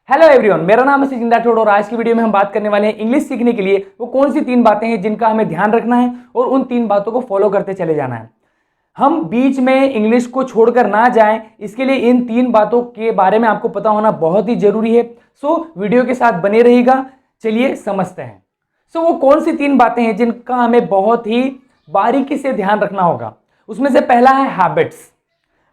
Hello everyone, मेरा नाम है सचिन राठौड़ और आज की वीडियो में हम बात करने वाले हैं इंग्लिश सीखने के लिए वो कौन सी 3 बातें हैं जिनका हमें ध्यान रखना है और उन 3 बातों को फॉलो करते चले जाना है। हम बीच में इंग्लिश को छोड़कर ना जाएं, इसके लिए इन 3 बातों के बारे में आपको पता होना बहुत ही जरूरी है। सो वीडियो के साथ बने रहिएगा। चलिए समझते हैं। वो कौन सी 3 बातें हैं जिनका हमें बहुत ही बारीकी से ध्यान रखना होगा। उसमें से पहला है हैबिट्स।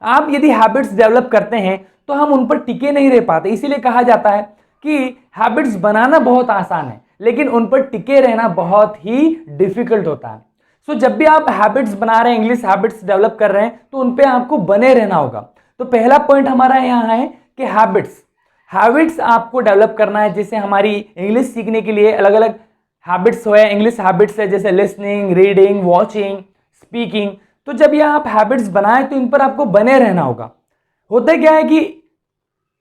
आप यदि हैबिट्स डेवलप करते हैं तो हम उन पर टिके नहीं रह पाते। इसीलिए कहा जाता है कि हैबिट्स बनाना बहुत आसान है लेकिन उन पर टिके रहना बहुत ही डिफिकल्ट होता है। जब भी आप हैबिट्स बना रहे हैं, इंग्लिश हैबिट्स डेवलप कर रहे हैं, तो उन पे आपको बने रहना होगा। तो पहला पॉइंट हमारा यहाँ है कि हैबिट्स आपको डेवलप करना है, जिससे हमारी इंग्लिश सीखने के लिए अलग अलग हैबिट्स हो। इंग्लिश हैबिट्स है जैसे लिसनिंग, रीडिंग, वॉचिंग, स्पीकिंग। तो जब ये आप हैबिट्स बनाएं तो इन पर आपको बने रहना होगा। होता क्या है कि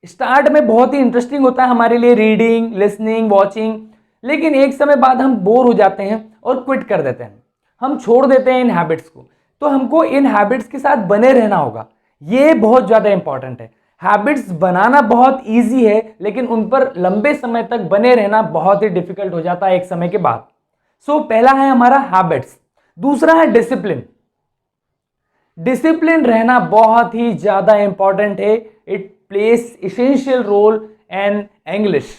स्टार्ट में बहुत ही इंटरेस्टिंग होता है हमारे लिए रीडिंग, लिसनिंग, वॉचिंग, लेकिन एक समय बाद हम बोर हो जाते हैं और क्विट कर देते हैं, हम छोड़ देते हैं इन हैबिट्स को। तो हमको इन हैबिट्स के साथ बने रहना होगा। ये बहुत ज़्यादा इंपॉर्टेंट है। हैबिट्स बनाना बहुत ईजी है लेकिन उन पर लंबे समय तक बने रहना बहुत ही डिफिकल्ट हो जाता है एक समय के बाद। पहला है हमारा हैबिट्स। दूसरा है डिसिप्लिन। डिसिप्लिन रहना बहुत ही ज़्यादा इंपॉर्टेंट है। It place essential role in English.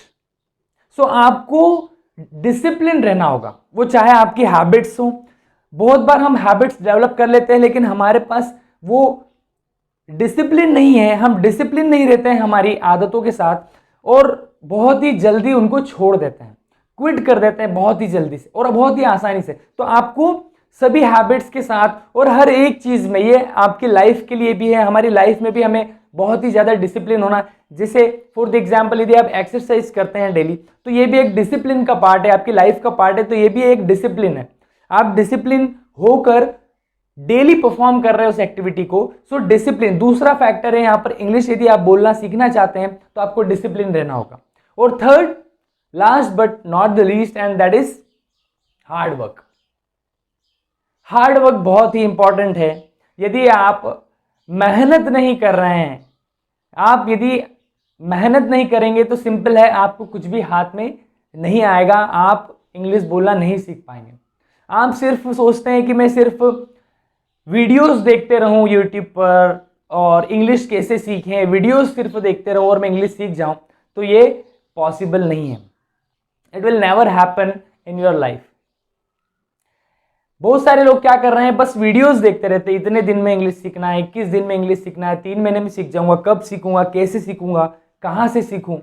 आपको डिसिप्लिन रहना होगा, वो चाहे आपकी हैबिट्स हो। बहुत बार हम हैबिट्स डेवलप कर लेते हैं लेकिन हमारे पास वो डिसिप्लिन नहीं है, हम डिसिप्लिन नहीं रहते हैं हमारी आदतों के साथ और बहुत ही जल्दी उनको छोड़ देते हैं, क्विट कर देते हैं बहुत ही जल्दी से और बहुत ही आसानी से। तो आपको सभी हैबिट्स के साथ और हर एक चीज़ में, ये आपकी लाइफ के लिए भी है, हमारी लाइफ में भी हमें बहुत ही ज़्यादा डिसिप्लिन होना। जैसे फॉर द एग्जांपल, यदि आप एक्सरसाइज करते हैं डेली तो ये भी एक डिसिप्लिन का पार्ट है, आपकी लाइफ का पार्ट है, तो ये भी एक डिसिप्लिन है। आप डिसिप्लिन होकर डेली परफॉर्म कर रहे हो उस एक्टिविटी को। डिसिप्लिन दूसरा फैक्टर है यहाँ पर। इंग्लिश यदि आप बोलना सीखना चाहते हैं तो आपको डिसिप्लिन रहना होगा। और third, last but not the least, and that is hard work. Hard work बहुत ही इंपॉर्टेंट है। यदि आप मेहनत नहीं कर रहे हैं, आप यदि मेहनत नहीं करेंगे तो सिंपल है, आपको कुछ भी हाथ में नहीं आएगा, आप इंग्लिश बोलना नहीं सीख पाएंगे। आप सिर्फ सोचते हैं कि मैं सिर्फ वीडियोस देखते रहूं यूट्यूब पर और इंग्लिश कैसे सीखें, वीडियोस सिर्फ देखते रहूं और मैं इंग्लिश सीख जाऊं, तो ये पॉसिबल नहीं है। It will never happen in your life. बहुत सारे लोग क्या कर रहे हैं, बस वीडियोस देखते रहते हैं। इतने दिन में इंग्लिश सीखना है, 21 दिन में इंग्लिश सीखना है, 3 महीने में सीख जाऊंगा, कब सीखूंगा, कैसे सीखूंगा, कहां से सीखूं।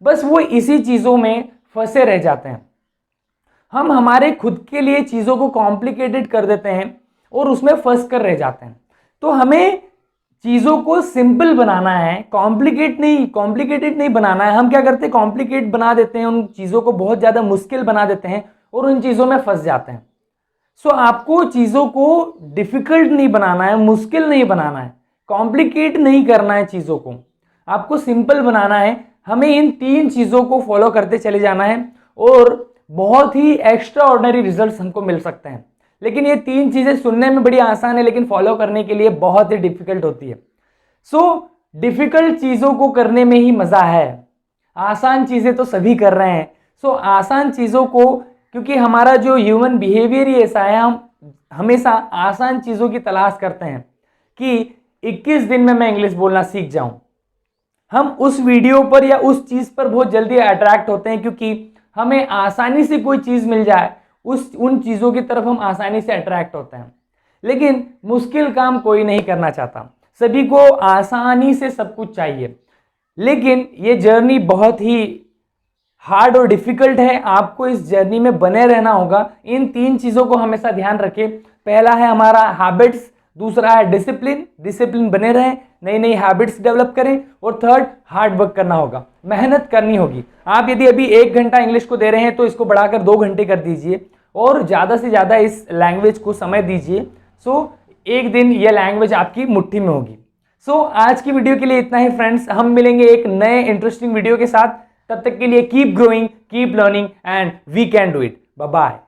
बस वो इसी चीजों में फंसे रह जाते हैं। हम हमारे खुद के लिए चीजों को कॉम्प्लिकेटेड कर देते हैं और उसमें फंस कर रह जाते हैं। तो हमें चीजों को सिंपल बनाना है, कॉम्प्लिकेटेड नहीं बनाना है। हम क्या करते हैं, कॉम्प्लिकेट बना देते हैं, उन चीजों को बहुत ज्यादा मुश्किल बना देते हैं और उन चीजों में फंस जाते हैं। आपको चीजों को डिफिकल्ट नहीं बनाना है, मुश्किल नहीं बनाना है, कॉम्प्लिकेट नहीं करना है चीजों को, आपको सिंपल बनाना है। हमें इन 3 चीजों को फॉलो करते चले जाना है और बहुत ही एक्स्ट्रा ऑर्डिनरी रिजल्ट्स हमको मिल सकते हैं। लेकिन ये 3 चीजें सुनने में बड़ी आसान है लेकिन फॉलो करने के लिए बहुत ही डिफिकल्ट होती है। डिफिकल्ट चीजों को करने में ही मजा है। आसान चीजें तो सभी कर रहे हैं। आसान चीजों को, क्योंकि हमारा जो ह्यूमन बिहेवियर ही ऐसा है, हम हमेशा आसान चीज़ों की तलाश करते हैं कि 21 दिन में मैं इंग्लिश बोलना सीख जाऊं। हम उस वीडियो पर या उस चीज़ पर बहुत जल्दी अट्रैक्ट होते हैं क्योंकि हमें आसानी से कोई चीज़ मिल जाए, उन चीज़ों की तरफ हम आसानी से अट्रैक्ट होते हैं। लेकिन मुश्किल काम कोई नहीं करना चाहता, सभी को आसानी से सब कुछ चाहिए। लेकिन ये जर्नी बहुत ही हार्ड और डिफिकल्ट है। आपको इस जर्नी में बने रहना होगा। इन 3 चीज़ों को हमेशा ध्यान रखें। पहला है हमारा हैबिट्स, दूसरा है डिसिप्लिन बने रहें, नई नई हैबिट्स डेवलप करें, और थर्ड, हार्ड वर्क करना होगा, मेहनत करनी होगी। आप यदि अभी 1 घंटा इंग्लिश को दे रहे हैं तो इसको बढ़ाकर 2 घंटे कर दीजिए और ज़्यादा से ज़्यादा इस लैंग्वेज को समय दीजिए। एक दिन यह लैंग्वेज आपकी मुट्ठी में होगी। आज की वीडियो के लिए इतना ही फ्रेंड्स। हम मिलेंगे एक नए इंटरेस्टिंग वीडियो के साथ। तब तक के लिए keep growing, keep learning and we can do it. Bye bye.